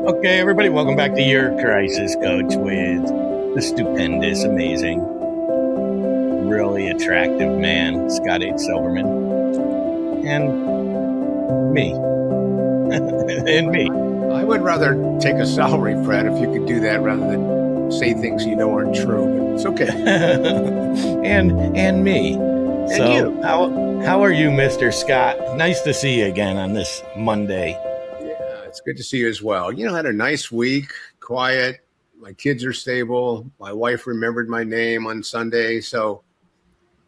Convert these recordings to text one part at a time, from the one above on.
Okay, everybody, welcome back to your crisis coach with the stupendous, amazing, really attractive man, Scott H. Silverman, and me, and me, I would rather take a salary, Fred, if you could do that rather than say things you know aren't true. But it's okay. and me. And So, you. how are you, Mr. Scott? Nice to see you again on this Monday. Yeah, it's good to see you as well. I had a nice week, quiet. My kids are stable. My wife remembered my name on Sunday. So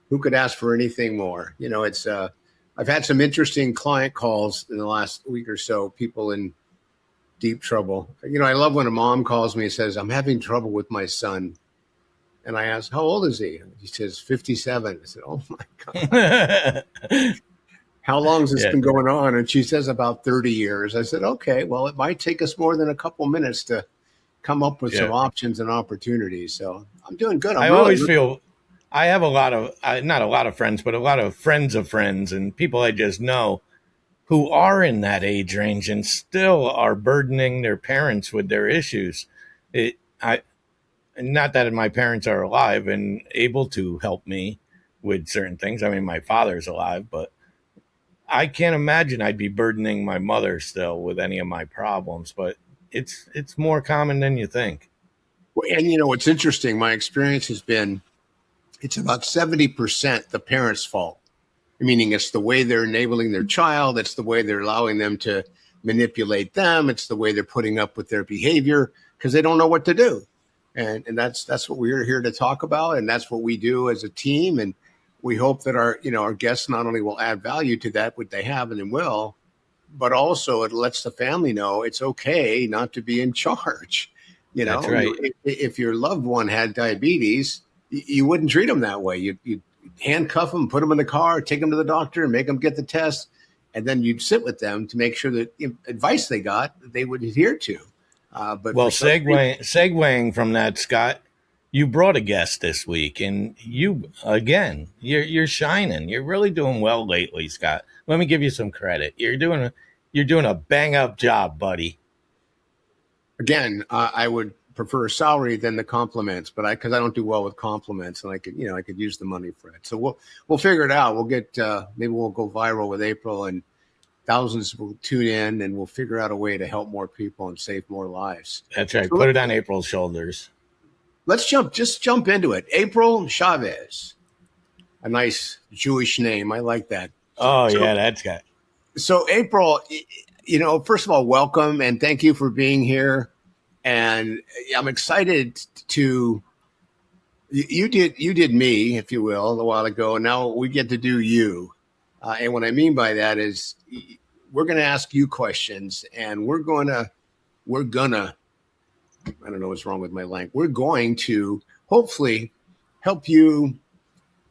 who could ask for anything more? I've had some interesting client calls in the last week or so, people in deep trouble. I love when a mom calls me and says, I'm having trouble with my son. And I asked, how old is he? He says, 57. I said, oh my God. How long has this Yeah, been going on? And she says, about 30 years. I said, okay, well, it might take us more than a couple minutes to come up with some yeah. options and opportunities. So I'm doing good. I I'm really always feel I have a lot of, not a lot of friends, but a lot of friends and people I just know who are in that age range and still are burdening their parents with their issues. I not that my parents are alive and able to help me with certain things. I mean, my father's alive, but I can't imagine I'd be burdening my mother still with any of my problems. But it's more common than you think. and what's interesting, my experience has been it's about 70% the parents' fault, meaning it's the way they're enabling their child, it's the way they're allowing them to manipulate them, it's the way they're putting up with their behavior because they don't know what to do. And that's what we're here to talk about, and that's what we do as a team. And we hope that our guests not only will add value to that, what they have and then will, but also it lets the family know it's okay not to be in charge. That's right. If your loved one had diabetes, you wouldn't treat them that way. You'd handcuff them, put them in the car, take them to the doctor, make them get the test, and then you'd sit with them to make sure that advice they got they would adhere to. But Well, for some reason, segueing from that, Scott, you brought a guest this week, and you again, you're shining. You're really doing well lately, Scott. Let me give you some credit. You're doing a bang up job, buddy. again, I would prefer salary than the compliments, but because I don't do well with compliments, and I could use the money for it. So we'll figure it out. We'll get maybe we'll go viral with April, and thousands will tune in, and we'll figure out a way to help more people and save more lives. That's right. So Put it on April's shoulders. let's jump into it. April Chavez, a nice Jewish name. I like that. Oh So yeah, that's got. so April, first of all, welcome and thank you for being here. And I'm excited to you did me, if you will, a while ago, and now we get to do you. And what I mean by that is we're going to ask you questions, and we're gonna I don't know what's wrong with my language. We're going to hopefully help you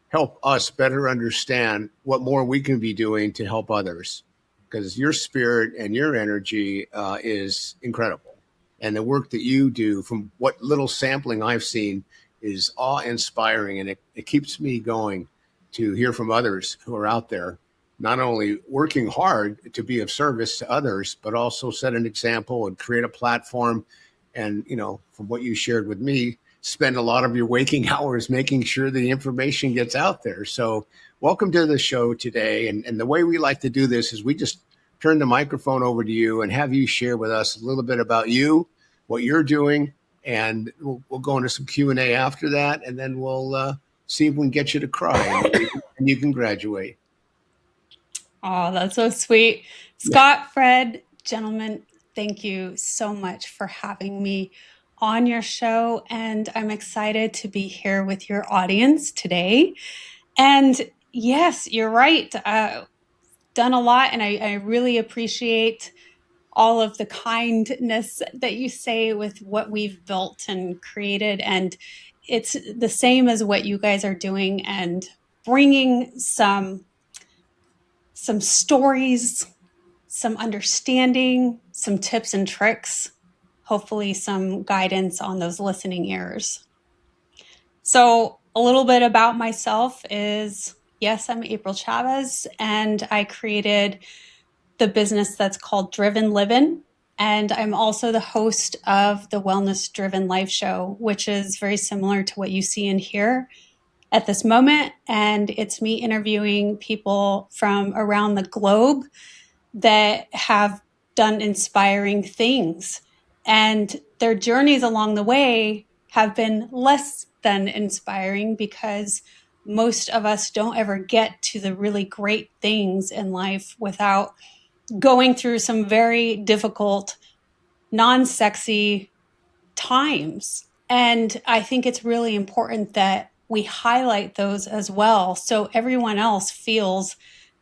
help us better understand what more we can be doing to help others, because your spirit and your energy is incredible, and the work that you do, from what little sampling I've seen, is awe-inspiring, and it keeps me going to hear from others who are out there not only working hard to be of service to others, but also set an example and create a platform. And from what you shared with me, spend a lot of your waking hours making sure the information gets out there. So welcome to the show today. And the way we like to do this is we just turn the microphone over to you and have you share with us a little bit about you, what you're doing, and we'll go into some Q&A after that, and then we'll see if we can get you to cry, and you can graduate. Oh, that's so sweet. Scott, Fred, gentlemen, thank you so much for having me on your show. And I'm excited to be here with your audience today. And yes, you're right. Done a lot, and I really appreciate all of the kindness that you say with what we've built and created. And it's the same as what you guys are doing, and bringing some stories, some understanding, some tips and tricks, hopefully some guidance on those listening ears. So a little bit about myself is, yes, I'm April Chavez, and I created the business that's called Driven Livin. And I'm also the host of the Wellness Driven Life show, which is very similar to what you see in here at this moment. And it's me interviewing people from around the globe that have done inspiring things. And their journeys along the way have been less than inspiring because most of us don't ever get to the really great things in life without going through some very difficult, non-sexy times. And I think it's really important that we highlight those as well so everyone else feels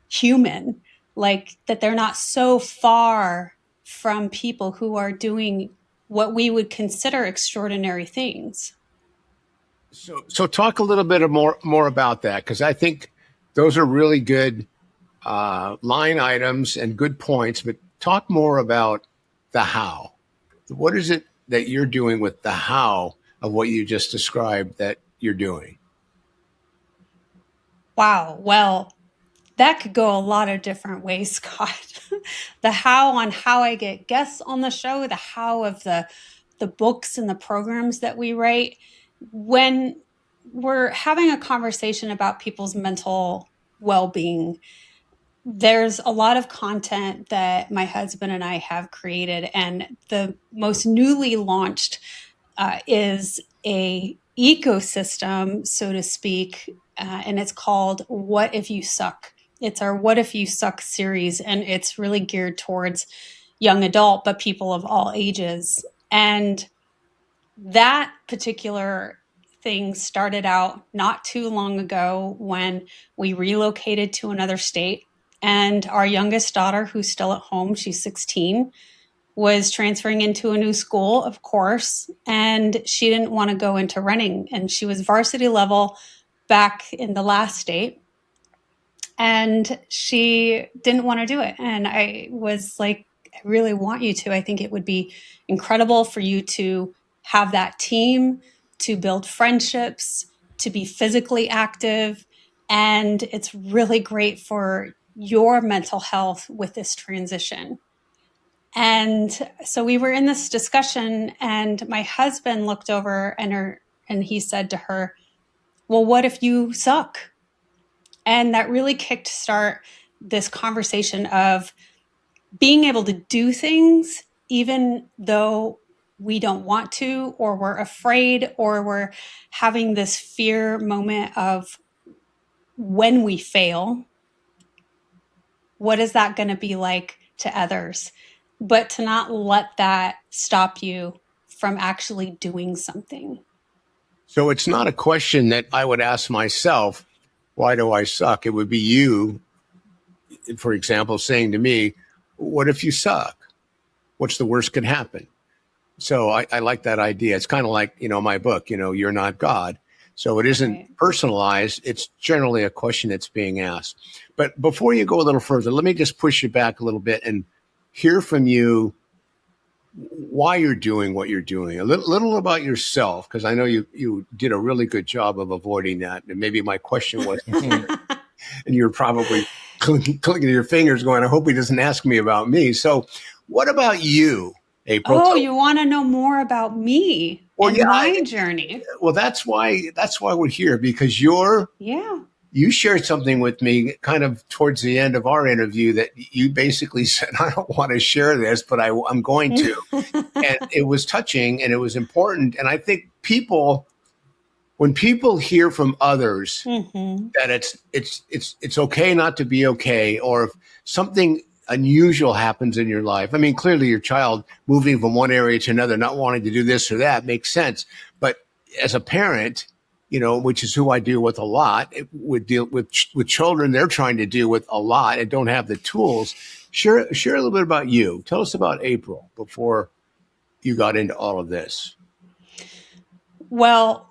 human, like that they're not so far from people who are doing what we would consider extraordinary things. So talk a little bit more about that, because I think those are really good line items and good points. But talk more about the how. What is it that you're doing with the how of what you just described that you're doing? Wow. Well, that could go a lot of different ways, Scott. The how on how I get guests on the show, the how of the books and the programs that we write. When we're having a conversation about people's mental well-being, there's a lot of content that my husband and I have created, and the most newly launched is a ecosystem, so to speak, and it's called What If You Suck? It's our What If You Suck series, and it's really geared towards young adult, but people of all ages. And that particular thing started out not too long ago when we relocated to another state. And our youngest daughter, who's still at home, she's 16, was transferring into a new school, of course, and she didn't want to go into running. And she was varsity level back in the last state, and she didn't want to do it. And I was like, I really want you to. I think it would be incredible for you to have that team, to build friendships, to be physically active. And it's really great for your mental health with this transition. And so we were in this discussion, and my husband looked over and he said to her, well, what if you suck? And that really kickstart this conversation of being able to do things even though we don't want to, or we're afraid, or we're having this fear moment of when we fail, what is that going to be like to others? But to not let that stop you from actually doing something. So it's not a question that I would ask myself, why do I suck? It would be you, for example, saying to me, what if you suck? What's the worst could happen? So I like that idea. It's kind of like, my book, You're Not God. So it isn't Right. personalized. It's generally a question that's being asked. But before you go a little further, let me just push you back a little bit and hear from you why you're doing what you're doing. A little about yourself, because I know you did a really good job of avoiding that. And maybe my question was, and you're probably clicking your fingers going, I hope he doesn't ask me about me. So what about you, April? Oh, you want to know more about me and my journey? Well, that's why we're here, because you shared something with me kind of towards the end of our interview that you basically said, I don't want to share this, but I'm going to. And it was touching and it was important. And I think when people hear from others that it's okay not to be okay, or if something unusual happens in your life. I mean, clearly your child moving from one area to another, not wanting to do this or that makes sense. But as a parent, which is who I deal with a lot, would deal with children they're trying to deal with a lot and don't have the tools. Share a little bit about you. Tell us about April before you got into all of this. Well,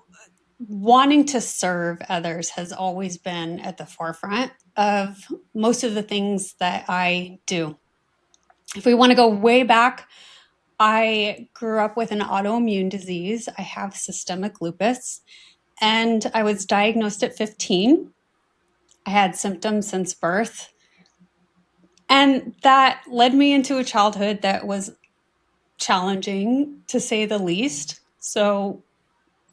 wanting to serve others has always been at the forefront of most of the things that I do. If we want to go way back, I grew up with an autoimmune disease. I have systemic lupus, and I was diagnosed at 15. I had symptoms since birth, and that led me into a childhood that was challenging, to say the least. So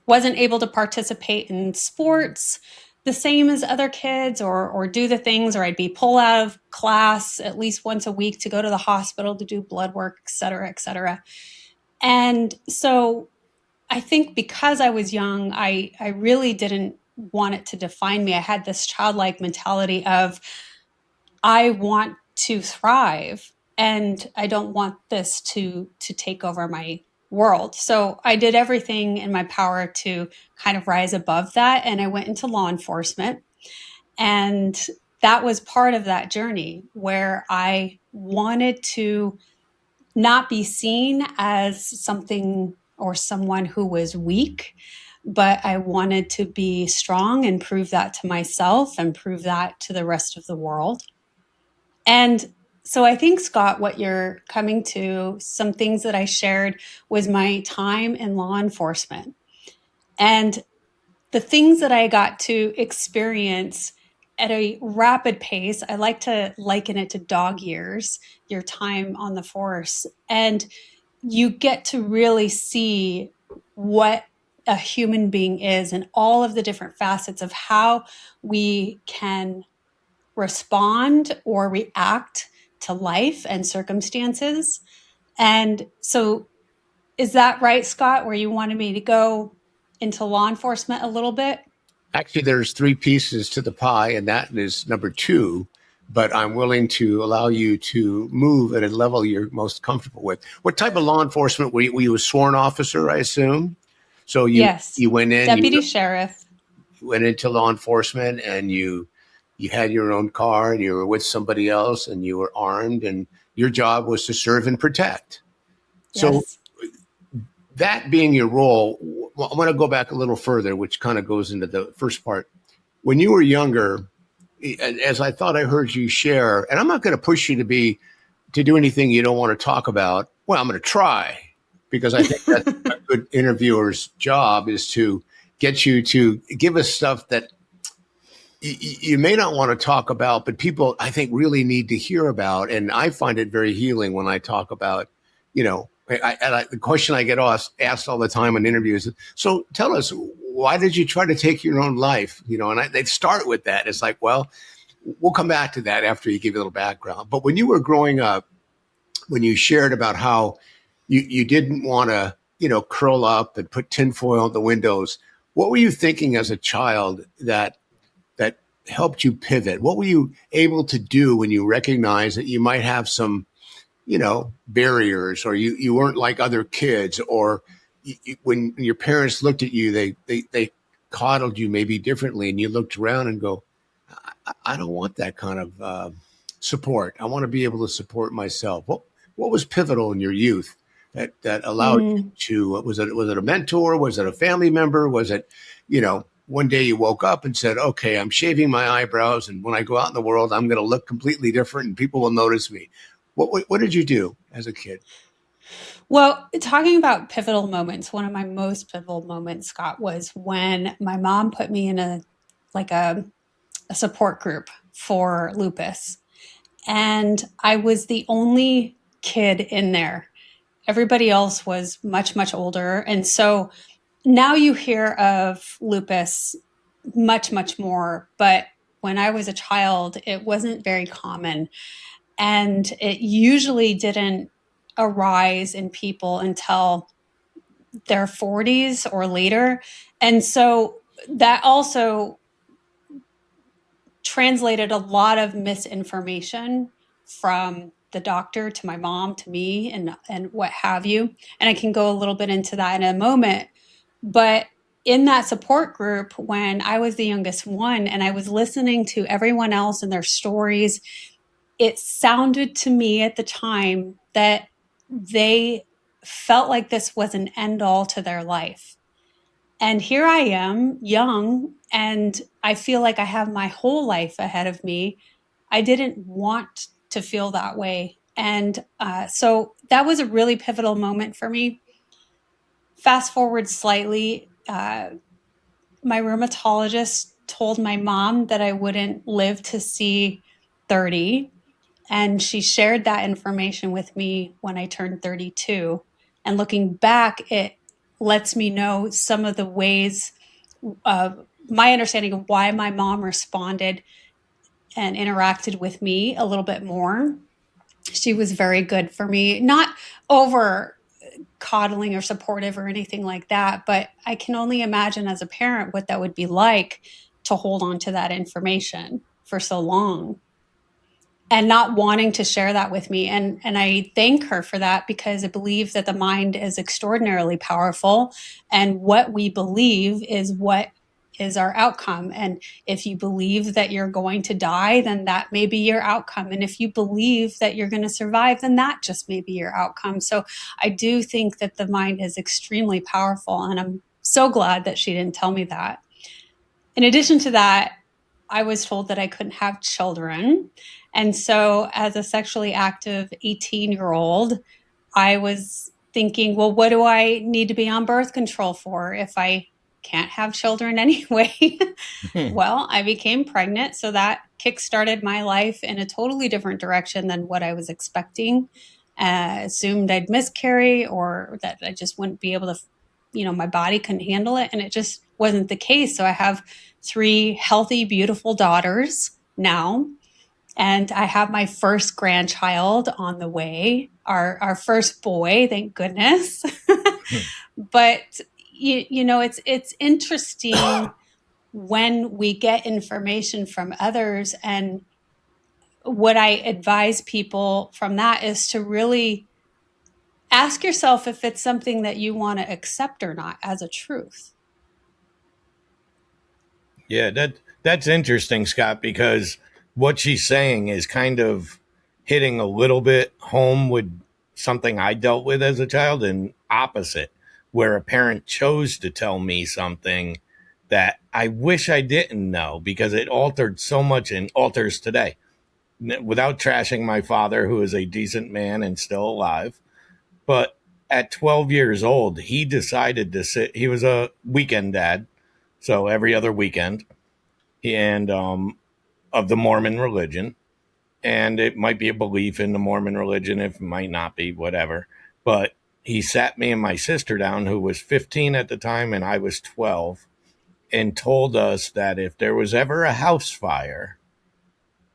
wasn't able to participate in sports the same as other kids, or do the things, or I'd be pulled out of class at least once a week to go to the hospital to do blood work, et cetera, et cetera. And so I think because I was young, I really didn't want it to define me. I had this childlike mentality of, I want to thrive and I don't want this to take over my world. So I did everything in my power to kind of rise above that. And I went into law enforcement. And that was part of that journey where I wanted to not be seen as something or someone who was weak, but I wanted to be strong and prove that to myself and prove that to the rest of the world. And so I think, Scott, what you're coming to, some things that I shared was my time in law enforcement. And the things that I got to experience at a rapid pace, I like to liken it to dog years, your time on the force. And you get to really see what a human being is and all of the different facets of how we can respond or react to life and circumstances. And so, is that right, Scott, where you wanted me to go into law enforcement a little bit? Actually, there's three pieces to the pie, and that is number two. But I'm willing to allow you to move at a level you're most comfortable with. What type of law enforcement were you a sworn officer, I assume? So Yes, you went in, deputy sheriff. you went into law enforcement, and you had your own car, and you were with somebody else, and you were armed, and your job was to serve and protect. So Yes. that being your role, I want to go back a little further, which kind of goes into the first part. When you were younger, as I thought I heard you share, and I'm not going to push you to do anything you don't want to talk about. Well, I'm going to try, because I think that's a good interviewer's job, is to get you to give us stuff that you may not want to talk about, but people, I think, really need to hear about. And I find it very healing when I talk about, the question I get asked all the time in interviews. So tell us, why did you try to take your own life? And they'd start with that. It's like, well, we'll come back to that after you give a little background. But when you were growing up, when you shared about how you didn't want to, curl up and put tinfoil on the windows, what were you thinking as a child that helped you pivot? What were you able to do when you recognized that you might have some, barriers, or you weren't like other kids, or when your parents looked at you, they coddled you maybe differently, and you looked around and go, I don't want that kind of support. I want to be able to support myself. What was pivotal in your youth that allowed you to? Was it a mentor? Was it a family member? Was it, one day you woke up and said, okay, I'm shaving my eyebrows, and when I go out in the world, I'm going to look completely different and people will notice me. What did you do as a kid? Well, talking about pivotal moments, one of my most pivotal moments, Scott, was when my mom put me in a support group for lupus. And I was the only kid in there. Everybody else was much, much older. And so now you hear of lupus much, much more. But when I was a child, it wasn't very common. And it usually didn't arise in people until their 40s or later. And so that also translated a lot of misinformation from the doctor to my mom to me and what have you. And I can go a little bit into that in a moment. But in that support group, when I was the youngest one and I was listening to everyone else and their stories, it sounded to me at the time that they felt like this was an end all to their life. And here I am, young, and I feel like I have my whole life ahead of me. I didn't want to feel that way. And so that was a really pivotal moment for me. Fast forward slightly, my rheumatologist told my mom that I wouldn't live to see 30. And she shared that information with me when I turned 32. And looking back, it lets me know some of the ways of my understanding of why my mom responded and interacted with me a little bit more. She was very good for me, not over coddling or supportive or anything like that, but I can only imagine as a parent what that would be like to hold on to that information for so long and not wanting to share that with me. And I thank her for that, because I believe that the mind is extraordinarily powerful, and what we believe is what is our outcome. And if you believe that you're going to die, then that may be your outcome. And if you believe that you're going to survive, then that just may be your outcome. So I do think that the mind is extremely powerful, and I'm so glad that she didn't tell me that. In addition to that, I was told that I couldn't have children. And so as a sexually active 18-year-old, I was thinking, well, what do I need to be on birth control for if I can't have children anyway? Well, I became pregnant. So that kickstarted my life in a totally different direction than what I was expecting. Assumed I'd miscarry, or that I just wouldn't be able to, my body couldn't handle it. And it just wasn't the case. So I have 3 healthy, beautiful daughters now. And I have my first grandchild on the way, our first boy, thank goodness. But it's interesting when we get information from others. And what I advise people from that is to really ask yourself if it's something that you want to accept or not as a truth. Yeah, that's interesting, Scott, because what she's saying is kind of hitting a little bit home with something I dealt with as a child, and opposite, where a parent chose to tell me something that I wish I didn't know, because it altered so much and alters today. Without trashing my father, who is a decent man and still alive, but at 12 years old, he decided to sit. He was a weekend dad, so every other weekend, and of the Mormon religion. And it might be a belief in the Mormon religion, it might not be, whatever. But he sat me and my sister down, who was 15 at the time and I was 12, and told us that if there was ever a house fire,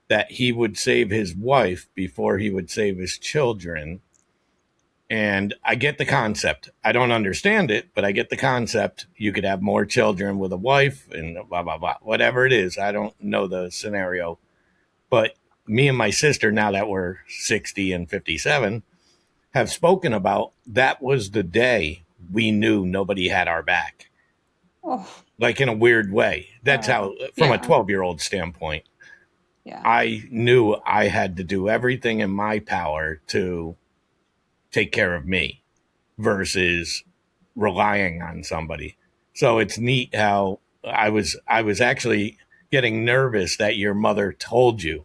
that he would save his wife before he would save his children. And I get the concept. I don't understand it, but I get the concept. You could have more children with a wife and blah, blah, blah, whatever it is. I don't know the scenario. But me and my sister, now that we're 60 and 57, have spoken about that was the day we knew nobody had our back. Oh. Like, in a weird way. That's how, from a 12-year-old standpoint, I knew I had to do everything in my power to take care of me versus relying on somebody. So it's neat how I was actually getting nervous that your mother told you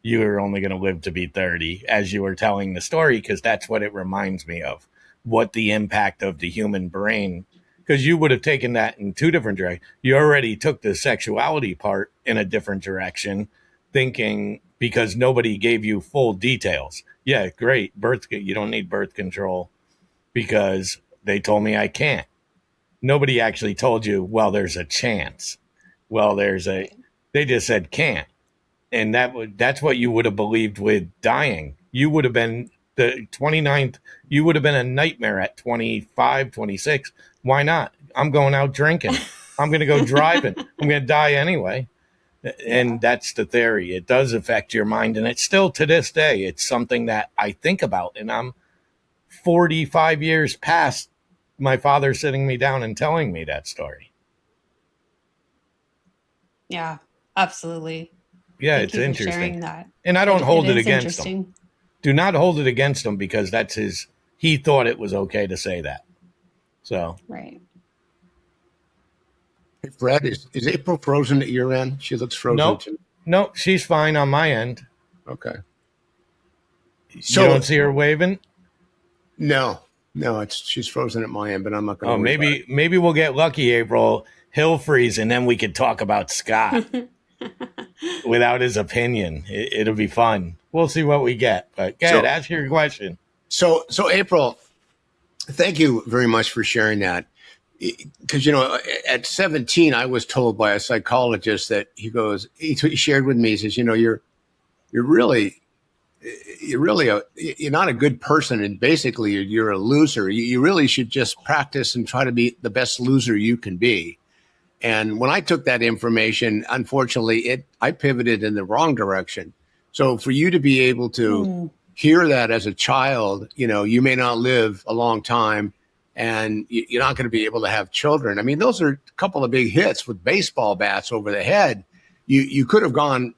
you were only going to live to be 30 as you were telling the story, because that's what it reminds me of, what the impact of the human brain, because you would have taken that in 2 different directions. You already took the sexuality part in a different direction, thinking because nobody gave you full details. Yeah, great. You don't need birth control because they told me I can't. Nobody actually told you, well, there's a chance. Well, they just said can't. And that's what you would have believed with dying. You would have been the 29th. You would have been a nightmare at 25, 26. Why not? I'm going out drinking. I'm going to go driving. I'm going to die anyway. And that's the theory. It does affect your mind. And it's still, to this day, it's something that I think about. And I'm 45 years past my father sitting me down and telling me that story. Yeah, absolutely. Yeah, Thank it's you for interesting. sharing that. And I don't hold it against interesting. him. Do not hold it against him, because that's he thought it was okay to say that. So. Right. Hey, Fred, is April frozen at your end? She looks frozen too. Nope, she's fine on my end. Okay. So, you don't see her waving? No, she's frozen at my end, but I'm not going to. Maybe we'll get lucky, April. He'll freeze, and then we could talk about Scott without his opinion. It'll be fun. We'll see what we get. But go ahead, ask your question. So April, Thank you very much for sharing that. Because, at 17, I was told by a psychologist that he shared with me, he says, you're really, you're not a good person. And basically you're a loser. You really should just practice and try to be the best loser you can be. And when I took that information, unfortunately, I pivoted in the wrong direction. So for you to be able to hear that as a child, you may not live a long time and you're not going to be able to have children. I mean, those are a couple of big hits with baseball bats over the head. You could have gone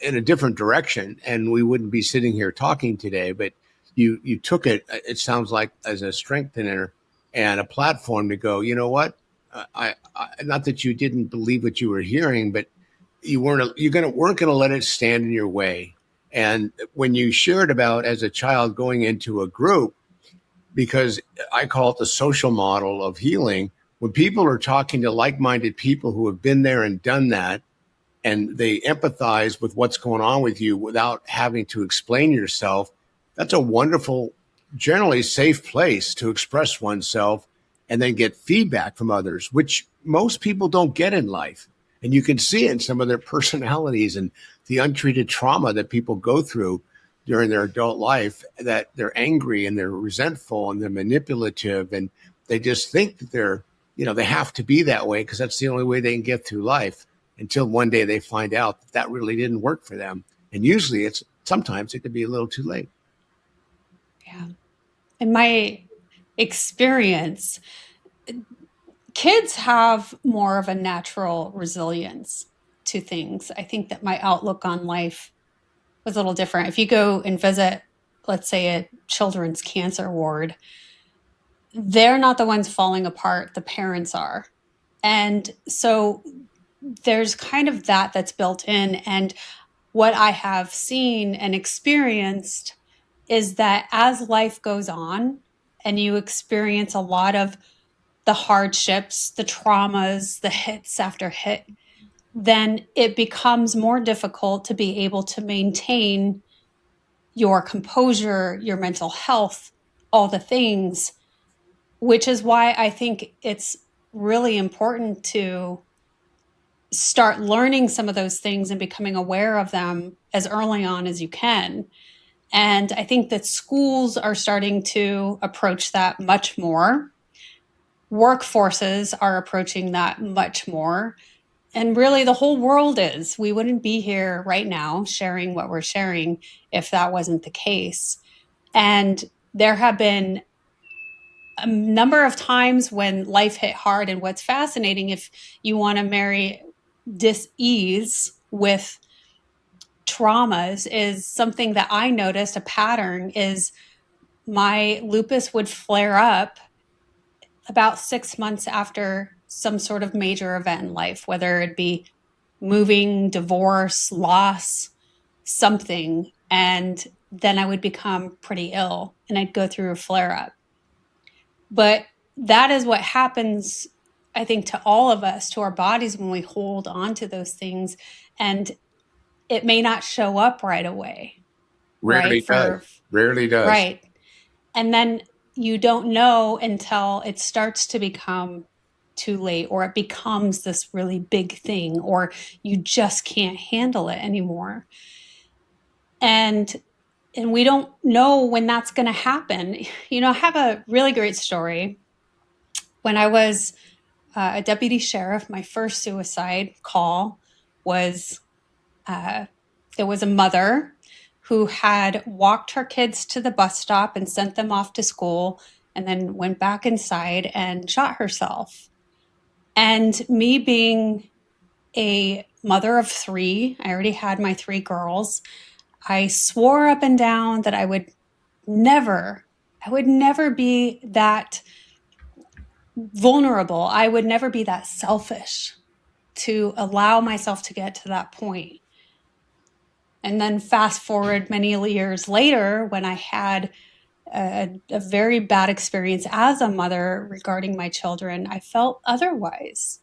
in a different direction and we wouldn't be sitting here talking today, but you took it sounds like, as a strengthener and a platform to go, you know what? I not that you didn't believe what you were hearing, but you weren't going to let it stand in your way. And when you shared about, as a child, going into a group, because I call it the social model of healing, when people are talking to like-minded people who have been there and done that, and they empathize with what's going on with you without having to explain yourself, that's a wonderful, generally safe place to express oneself and then get feedback from others, which most people don't get in life. And you can see it in some of their personalities and the untreated trauma that people go through during their adult life, that they're angry and they're resentful and they're manipulative, and they just think that they have to be that way because that's the only way they can get through life, until one day they find out that really didn't work for them. And usually sometimes it could be a little too late. Yeah. In my experience, kids have more of a natural resilience to things. I think that my outlook on life was a little different. If you go and visit, let's say, a children's cancer ward, they're not the ones falling apart, the parents are. And so there's kind of that's built in. And what I have seen and experienced is that as life goes on and you experience a lot of the hardships, the traumas, the hits after hit, then it becomes more difficult to be able to maintain your composure, your mental health, all the things, which is why I think it's really important to start learning some of those things and becoming aware of them as early on as you can. And I think that schools are starting to approach that much more. Workforces are approaching that much more. And really, the whole world is. We wouldn't be here right now sharing what we're sharing if that wasn't the case. And there have been a number of times when life hit hard. And what's fascinating, if you want to marry dis-ease with traumas, is something that I noticed a pattern is my lupus would flare up about 6 months after some sort of major event in life, whether it be moving, divorce, loss, something. And then I would become pretty ill and I'd go through a flare up. But that is what happens, I think, to all of us, to our bodies, when we hold on to those things. And it may not show up right away. Rarely does. Rarely does. Right. And then you don't know until it starts to become too late, or it becomes this really big thing, or you just can't handle it anymore. And we don't know when that's going to happen. I have a really great story. When I was a deputy sheriff, my first suicide call was, there was a mother who had walked her kids to the bus stop and sent them off to school, and then went back inside and shot herself. And me being a mother of 3, I already had my 3 girls, I swore up and down that I would never be that vulnerable. I would never be that selfish to allow myself to get to that point. And then fast forward many years later, when I had a very bad experience as a mother regarding my children, I felt otherwise.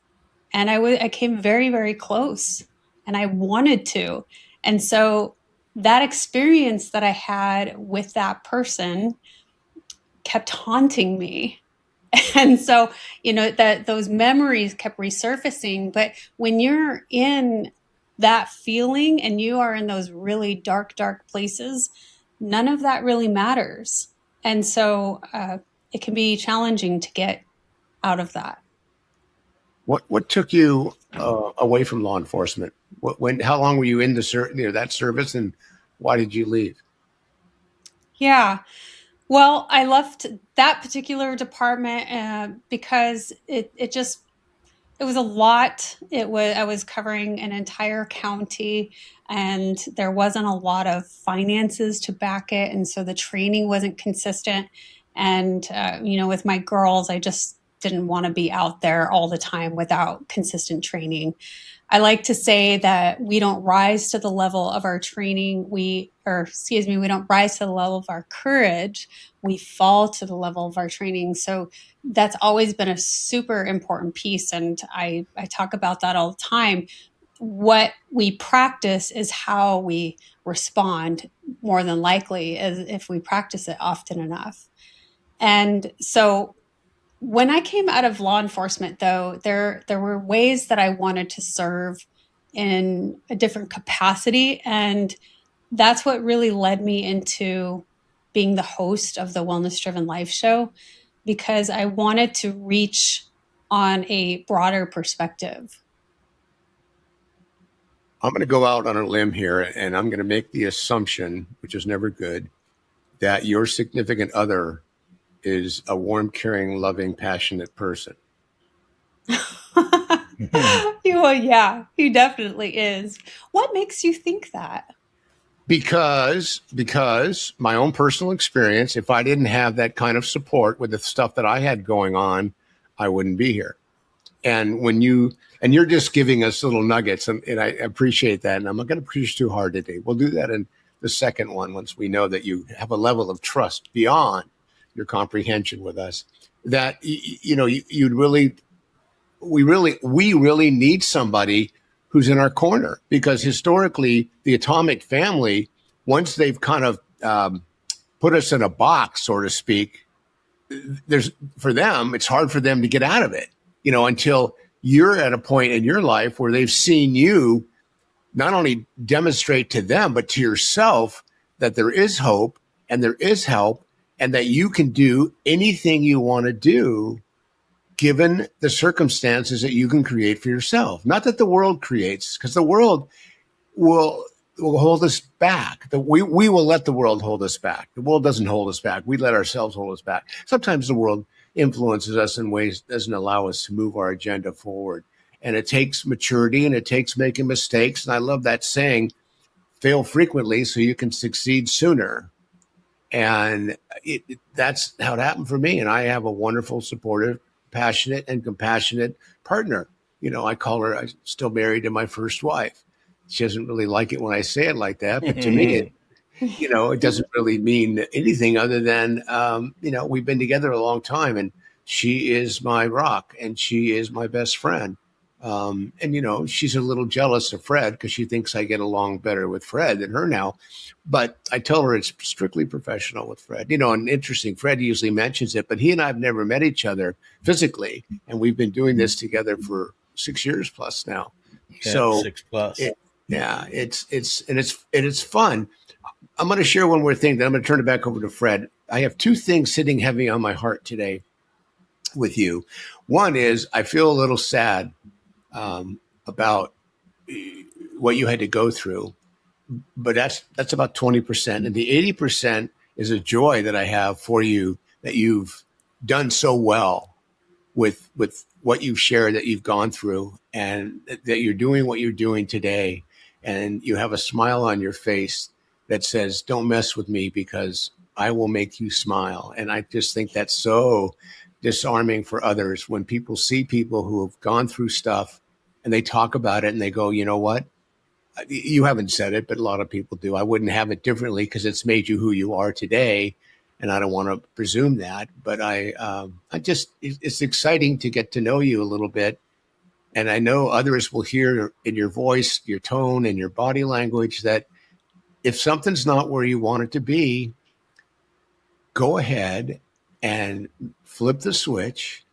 And I came very, very close, and I wanted to. And so that experience that I had with that person kept haunting me. And so, that those memories kept resurfacing. But when you're in that feeling and you are in those really dark, dark places, none of that really matters. And so it can be challenging to get out of that. What took you away from law enforcement? How long were you in that service, and why did you leave? Yeah. Well, I left that particular department because it was a lot. I was covering an entire county, and there wasn't a lot of finances to back it, and so the training wasn't consistent. And with my girls, I just didn't want to be out there all the time without consistent training. I like to say that we don't rise to the level of our training. We don't rise to the level of our courage. We fall to the level of our training. So that's always been a super important piece. And I talk about that all the time. What we practice is how we respond, more than likely, as if we practice it often enough. And so when I came out of law enforcement, though, there were ways that I wanted to serve in a different capacity. And that's what really led me into being the host of the Wellness Driven Life show, because I wanted to reach on a broader perspective. I'm going to go out on a limb here, and I'm going to make the assumption, which is never good, that your significant other is a warm, caring, loving, passionate person. Well, yeah, he definitely is. What makes you think that? Because my own personal experience, if I didn't have that kind of support with the stuff that I had going on, I wouldn't be here. And you're just giving us little nuggets, and I appreciate that. And I'm not going to preach too hard today. We'll do that in the second one, once we know that you have a level of trust beyond your comprehension with us, that we really need somebody who's in our corner, because historically the atomic family, once they've kind of put us in a box, so to speak, for them, it's hard for them to get out of it, until you're at a point in your life where they've seen you not only demonstrate to them, but to yourself, that there is hope and there is help, and that you can do anything you want to do given the circumstances that you can create for yourself. Not that the world creates, because the world will hold us back. We will let the world hold us back. The world doesn't hold us back. We let ourselves hold us back. Sometimes the world influences us in ways that doesn't allow us to move our agenda forward. And it takes maturity, and it takes making mistakes. And I love that saying, fail frequently so you can succeed sooner. And that's how it happened for me. And I have a wonderful, supportive, passionate, and compassionate partner. I'm still married to my first wife. She doesn't really like it when I say it like that, but to me, it doesn't really mean anything other than, we've been together a long time, and she is my rock, and she is my best friend. And she's a little jealous of Fred, because she thinks I get along better with Fred than her now. But I tell her it's strictly professional with Fred. And interesting, Fred usually mentions it, but he and I have never met each other physically, and we've been doing this together for 6 years plus now. Yeah, so 6+. It's fun. I'm going to share one more thing, then I'm going to turn it back over to Fred. I have two things sitting heavy on my heart today with you. One is, I feel a little sad about what you had to go through, but that's about 20%. And the 80% is a joy that I have for you, that you've done so well with what you've shared, that you've gone through, and that you're doing what you're doing today. And you have a smile on your face that says, don't mess with me, because I will make you smile. And I just think that's so disarming for others, when people see people who have gone through stuff and they talk about it and they go, you know what? You haven't said it, but a lot of people do. I wouldn't have it differently, because it's made you who you are today. And I don't want to presume that, but it's exciting to get to know you a little bit. And I know others will hear in your voice, your tone, and your body language that if something's not where you want it to be, go ahead and flip the switch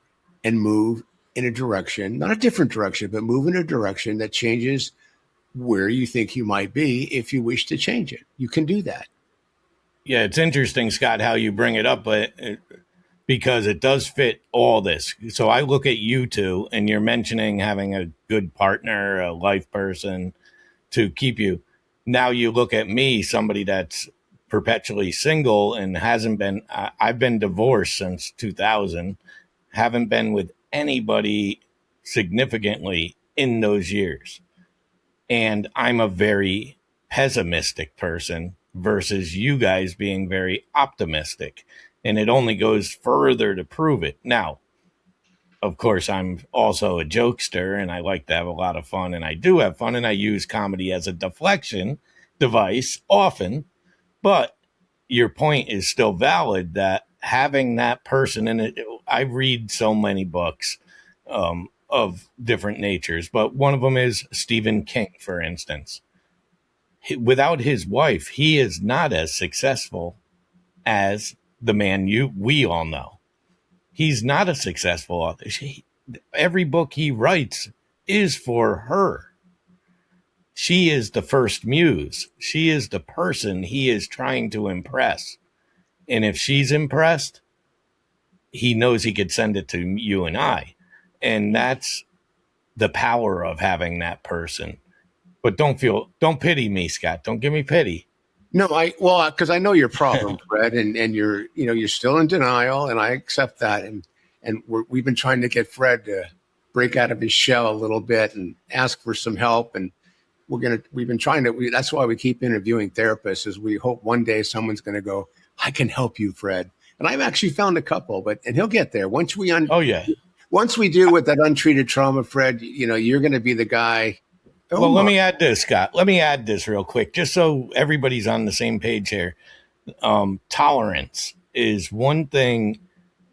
and move in a direction, not a different direction, but move in a direction that changes where you think you might be if you wish to change it. You can do that. Yeah, it's interesting, Scott, how you bring it up, but because it does fit all this. So I look at you two, and you're mentioning having a good partner, a life person to keep you. Now you look at me, somebody that's perpetually single and hasn't been, I've been divorced since 2000, haven't been with anybody significantly in those years. And I'm a very pessimistic person versus you guys being very optimistic. And it only goes further to prove it. Now, of course, I'm also a jokester and I like to have a lot of fun. And I do have fun and I use comedy as a deflection device often. But your point is still valid that having that person in it, I read so many books of different natures, but one of them is Stephen King, for instance. Without his wife, he is not as successful as the man we all know. He's not a successful author. Every book he writes is for her. She is the first muse. She is the person he is trying to impress. And if she's impressed, he knows he could send it to you and I. And that's the power of having that person. But don't pity me, Scott. Don't give me pity. No, because I know your problem, Fred, and you're still in denial, and I accept that. And we've been trying to get Fred to break out of his shell a little bit and ask for some help. And we've been trying to. That's why we keep interviewing therapists, is we hope one day someone's going to go, I can help you, Fred. And I've actually found a couple, and he'll get there once we Oh yeah. Once we deal with that untreated trauma, Fred. You're going to be the guy. Well, let me add this, Scott. Let me add this real quick, just so everybody's on the same page here. Tolerance is one thing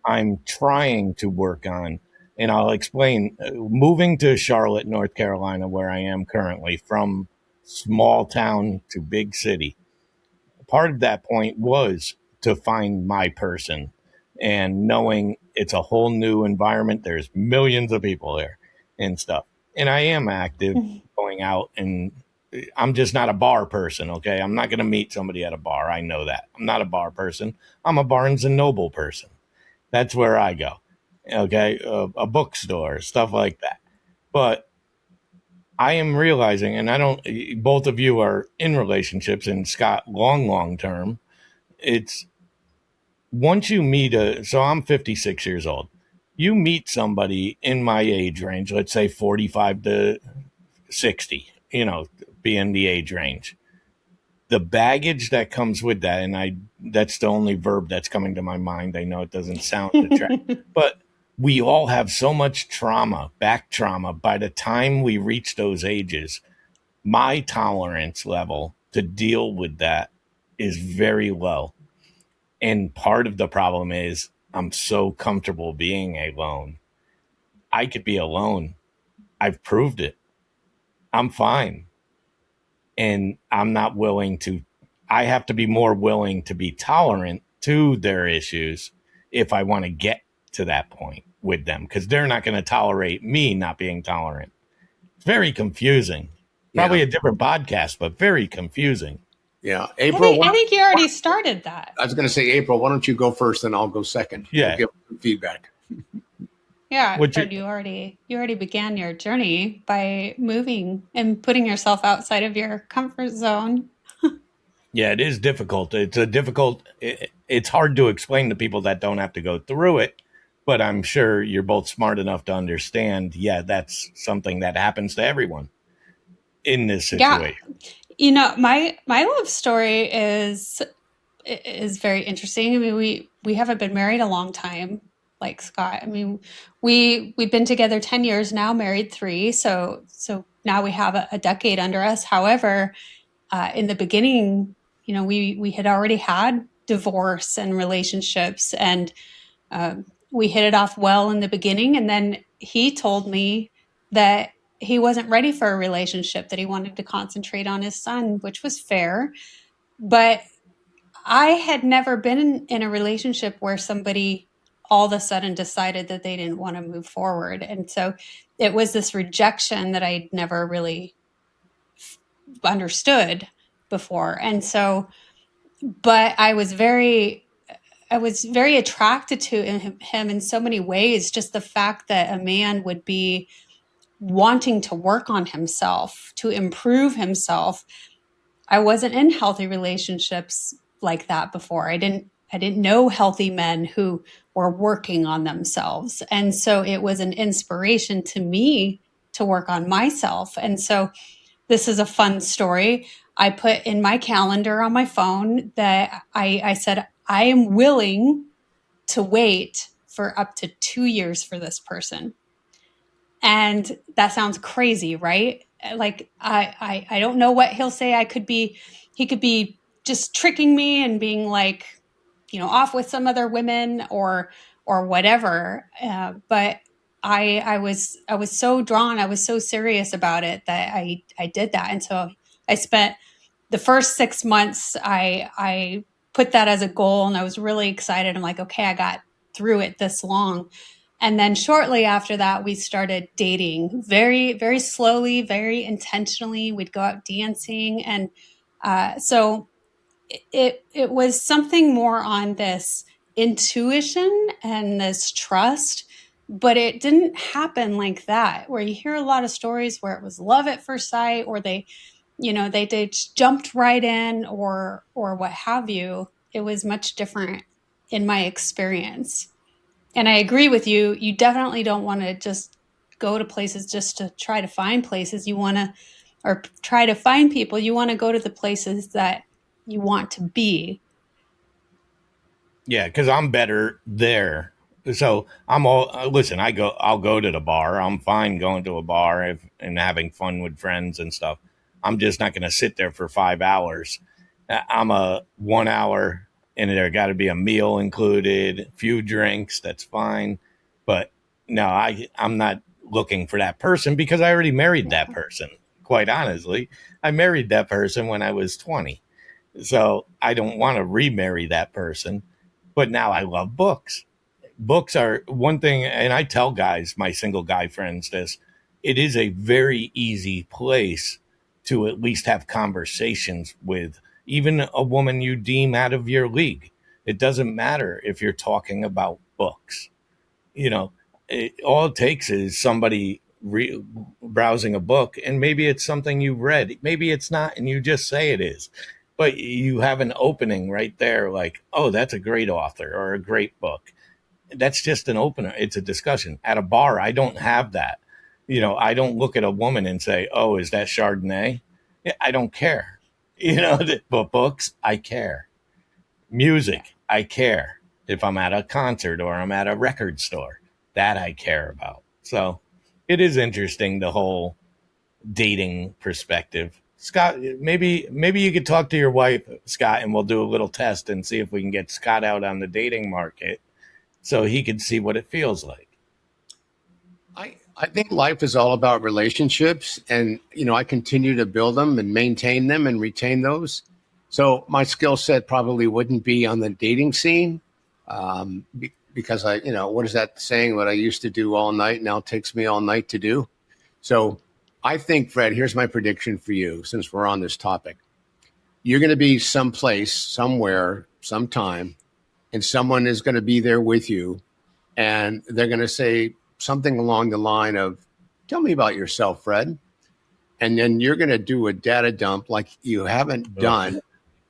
I'm trying to work on, and I'll explain. Moving to Charlotte, North Carolina, where I am currently, from small town to big city, part of that point was to find my person and knowing it's a whole new environment. There's millions of people there and stuff. And I am active going out, and I'm just not a bar person. Okay. I'm not going to meet somebody at a bar. I know that. I'm not a bar person. I'm a Barnes and Noble person. That's where I go. Okay. A bookstore, stuff like that. But I am realizing, and both of you are in relationships, and Scott, long term. It's once you meet so I'm 56 years old. You meet somebody in my age range, let's say 45 to 60, being the age range. The baggage that comes with that, and that's the only verb that's coming to my mind. I know it doesn't sound attractive, but we all have so much trauma, back trauma. By the time we reach those ages, my tolerance level to deal with that is very low. And part of the problem is I'm so comfortable being alone. I could be alone. I've proved it. I'm fine. And I'm not willing to, I have to be more willing to be tolerant to their issues if I want to get to that point with them, because they're not going to tolerate me not being tolerant. It's very confusing. Probably a different podcast, but very confusing. Yeah. April, I think you already started that. I was going to say, April, why don't you go first and I'll go second? Yeah. We'll give some feedback. Yeah, Fred, you already began your journey by moving and putting yourself outside of your comfort zone. Yeah, it is difficult. It's hard to explain to people that don't have to go through it, but I'm sure you're both smart enough to understand, that's something that happens to everyone in this situation. Yeah. My love story is very interesting. I mean, we haven't been married a long time, like Scott. I mean, we've been together 10 years now, married 3. So now we have a decade under us. However, in the beginning, we had already had divorce and relationships, and we hit it off well in the beginning. And then he told me that he wasn't ready for a relationship, that he wanted to concentrate on his son, which was fair. But I had never been in a relationship where somebody all of a sudden decided that they didn't want to move forward. And so it was this rejection that I'd never really understood before. And so, but I was very attracted to him in so many ways. Just the fact that a man would be wanting to work on himself, to improve himself. I wasn't in healthy relationships like that before. I didn't know healthy men who were working on themselves. And so it was an inspiration to me to work on myself. And so this is a fun story. I put in my calendar on my phone that I said, I am willing to wait for up to 2 years for this person. And that sounds crazy, right? Like, I don't know what he'll say. He could be just tricking me and being like, off with some other women or whatever. But I was so drawn. I was so serious about it that I did that. And so I spent the first 6 months, I put that as a goal, and I was really excited. I'm like, okay, I got through it this long. And then shortly after that, we started dating very, very slowly, very intentionally. We'd go out dancing. And so it was something more on this intuition and this trust, but it didn't happen like that, where you hear a lot of stories where it was love at first sight, or they jumped right in, or what have you. It was much different in my experience. And I agree with you. You definitely don't want to just go to places just to try to find places. You want to, or try to find people. You want to go to the places that you want to be. Yeah, because I'm better there. So listen, I'll go to the bar. I'm fine going to a bar and having fun with friends and stuff. I'm just not going to sit there for 5 hours. I'm a 1 hour, and there got to be a meal included, few drinks. That's fine. But no, I'm not looking for that person because I already married that person. Quite honestly, I married that person when I was 20. So I don't want to remarry that person. But now I love books. Books are one thing, and I tell guys, my single guy friends, this: it is a very easy place to at least have conversations with even a woman you deem out of your league. It doesn't matter if you're talking about books. All it takes is somebody browsing a book, and maybe it's something you've read, maybe it's not, and you just say it is, but you have an opening right there, like, oh, that's a great author or a great book. That's just an opener. It's a discussion. At a bar, I don't have that. I don't look at a woman and say, oh, is that Chardonnay? I don't care. But books, I care. Music, I care. If I'm at a concert or I'm at a record store, that I care about. So it is interesting, the whole dating perspective. Scott, maybe you could talk to your wife, Scott, and we'll do a little test and see if we can get Scott out on the dating market so he can see what it feels like. I think life is all about relationships, and I continue to build them and maintain them and retain those. So my skill set probably wouldn't be on the dating scene, because what is that saying? What I used to do all night now takes me all night to do. So I think, Fred, here's my prediction for you, since we're on this topic. You're going to be someplace, somewhere, sometime, and someone is going to be there with you, and they're going to say something along the line of, tell me about yourself, Fred. And then you're going to do a data dump like you haven't done.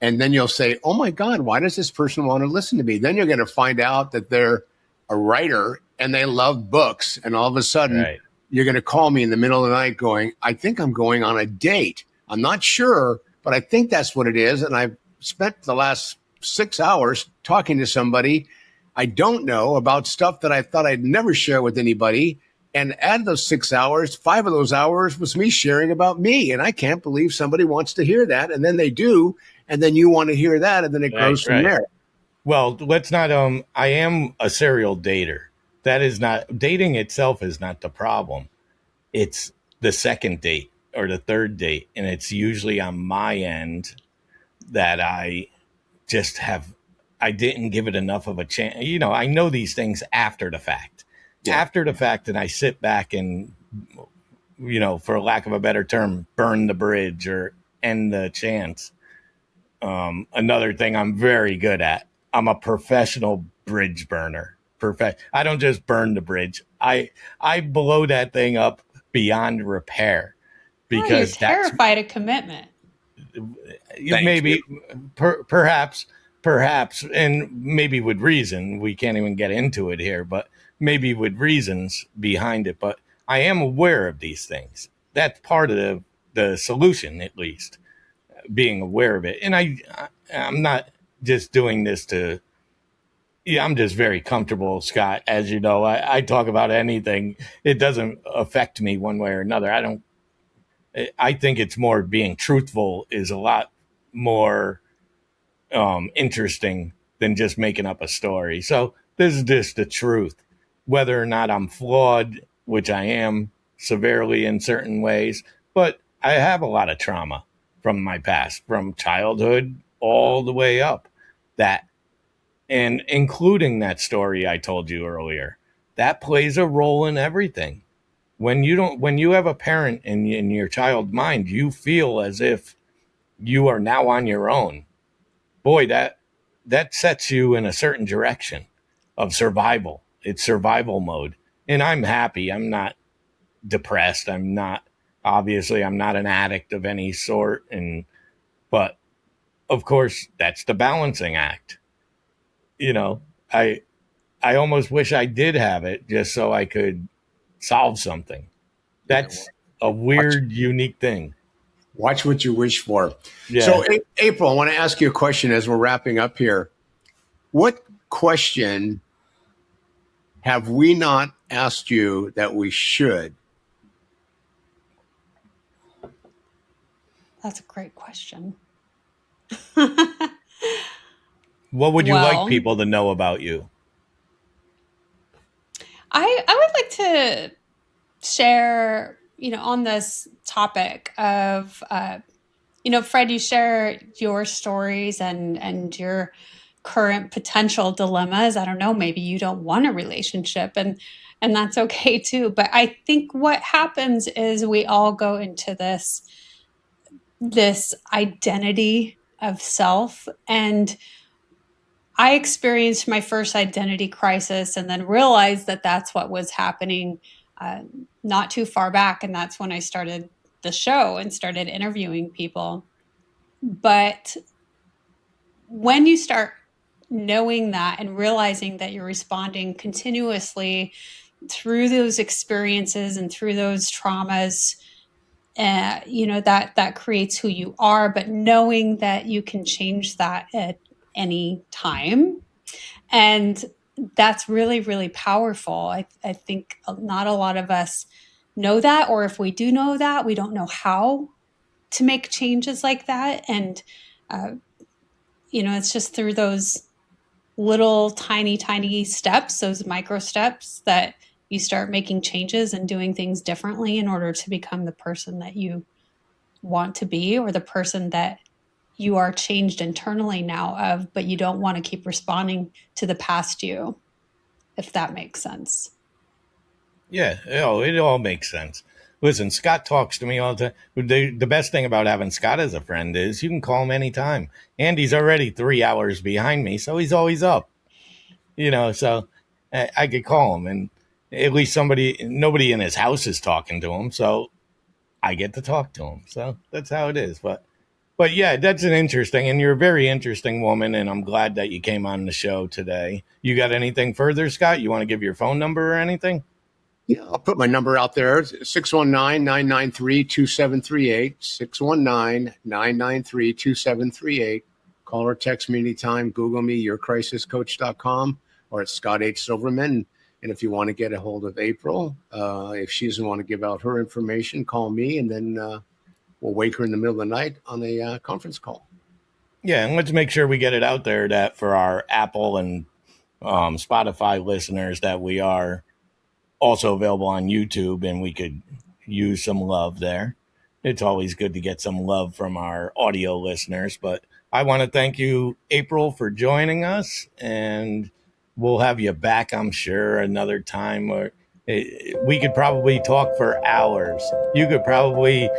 And then you'll say, oh my God, why does this person want to listen to me? Then you're going to find out that they're a writer and they love books. And all of a sudden, You're going to call me in the middle of the night going, I think I'm going on a date. I'm not sure, but I think that's what it is. And I've spent the last 6 hours talking to somebody I don't know about stuff that I thought I'd never share with anybody. And out of those 6 hours, 5 of those hours was me sharing about me. And I can't believe somebody wants to hear that. And then they do. And then you want to hear that. And then it grows from there. Well, let's not, I am a serial dater. That is not, dating itself is not the problem. It's the second date or the third date. And it's usually on my end that I I didn't give it enough of a chance. I know these things after the fact. Yeah. After the fact, and I sit back and, for lack of a better term, burn the bridge or end the chance. Another thing I'm very good at, I'm a professional bridge burner. I don't just burn the bridge. I blow that thing up beyond repair because you're terrified of commitment. Maybe perhaps, and maybe with reason. We can't even get into it here, but maybe with reasons behind it. But I am aware of these things. That's part of the solution, at least, being aware of it. And I'm not just doing this to. Yeah, I'm just very comfortable, Scott. As you know, I talk about anything. It doesn't affect me one way or another. I think it's more being truthful is a lot more interesting than just making up a story. So this is just the truth. Whether or not I'm flawed, which I am severely in certain ways, but I have a lot of trauma from my past, from childhood all the way up. And including that story I told you earlier, that plays a role in everything. When you have a parent in your child mind, you feel as if you are now on your own. Boy, that sets you in a certain direction of survival. It's survival mode. And I'm happy. I'm not depressed. I'm not an addict of any sort. But of course, that's the balancing act. I almost wish I did have it just so I could solve something. That's a weird, unique thing. Watch what you wish for. Yeah. So, April, I want to ask you a question as we're wrapping up here. What question have we not asked you that we should? That's a great question. What would you like people to know about you? I would like to share, on this topic of, Fred, you share your stories and your current potential dilemmas. I don't know, maybe you don't want a relationship and that's okay too. But I think what happens is we all go into this identity of self, and I experienced my first identity crisis and then realized that that's what was happening not too far back. And that's when I started the show and started interviewing people. But when you start knowing that and realizing that you're responding continuously through those experiences and through those traumas, that creates who you are, but knowing that you can change that at any time. And that's really, really powerful. I think not a lot of us know that, or if we do know that, we don't know how to make changes like that. And, it's just through those little tiny steps, those micro steps, that you start making changes and doing things differently in order to become the person that you want to be, or the person that you are changed internally now of, but you don't want to keep responding to the past you, if that makes sense. Yeah, it all makes sense. Listen, Scott talks to me all the time. The best thing about having Scott as a friend is you can call him anytime. Andy's already 3 hours behind me, so he's always up. So I could call him, and at least nobody in his house is talking to him, so I get to talk to him. So that's how it is. But yeah, that's an interesting, and you're a very interesting woman, and I'm glad that you came on the show today. You got anything further, Scott? You want to give your phone number or anything? Yeah, I'll put my number out there, 619-993-2738, 619-993-2738. Call or text me anytime. Google me, yourcrisiscoach.com, or it's Scott H. Silverman. And if you want to get a hold of April, if she doesn't want to give out her information, call me, and then we'll wake her in the middle of the night on a conference call. Yeah, and let's make sure we get it out there that for our Apple and Spotify listeners that we are also available on YouTube, and we could use some love there. It's always good to get some love from our audio listeners, but I want to thank you, April, for joining us, and we'll have you back, I'm sure, another time. Or we could probably talk for hours. You could probably,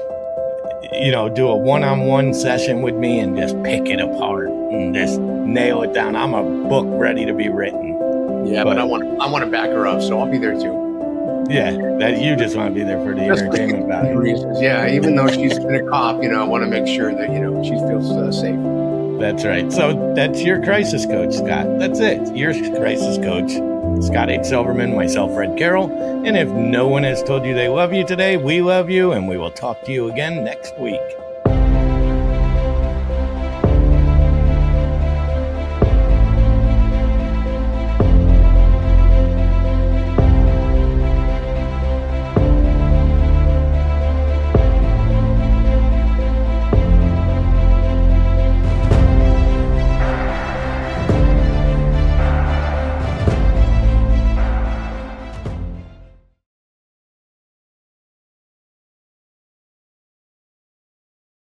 do a one-on-one session with me and just pick it apart and just nail it down. I'm a book ready to be written. Yeah, but I want to back her up, so I'll be there too. Yeah, that you just want to be there for the entertainment value. Reasons. Yeah, even though she's been a cop, I want to make sure that she feels safe. That's right. So that's your crisis coach, Scott. That's it. Your crisis coach, Scott H. Silverman, myself, Fred Carroll. And if no one has told you they love you today, we love you, and we will talk to you again next week.